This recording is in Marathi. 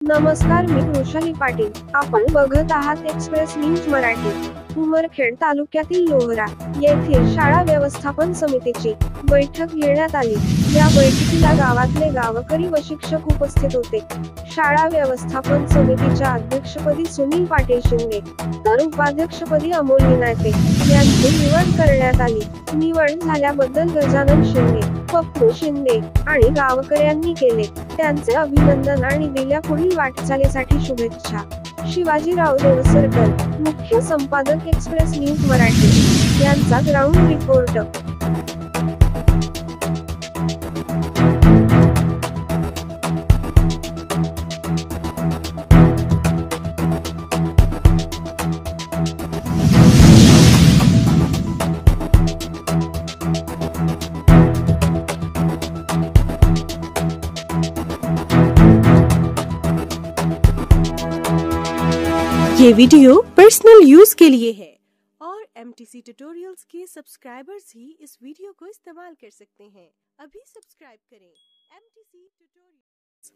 नमस्कार, मी वृषाली पाटील. आपण बघत आहात एक्सप्रेस न्यूज मराठी. उमरखेड तालुक्यातील लोहरा येथील शाळा व्यवस्थापन समितीची बैठक घेण्यात आली. या बैठकीला गावातले गावकरी व शिक्षक उपस्थित होते. शाळा व्यवस्थापन समितीच्या अध्यक्षपदी सुनील पाटील शिंदे तर उपाध्यक्षपदी अमोल विनायके यांची निवड करण्यात आली. निवड झाल्याबद्दल गजानन शिंदे, पप्पू शिंदे आणि गावकऱ्यांनी केले त्यांचे अभिनंदन आणि दिल्या पुढील वाटचालीसाठी शुभेच्छा. शिवाजीराव देवसरकर, मुख्य संपादक एक्सप्रेस न्यूज मराठी यांचा ग्राउंड रिपोर्ट. ये वीडियो पर्सनल यूज के लिए है और MTC ट्यूटोरियल्स के सब्सक्राइबर्स ही इस वीडियो को इस्तेमाल कर सकते हैं। अभी सब्सक्राइब करें MTC ट्यूटोरियल्स।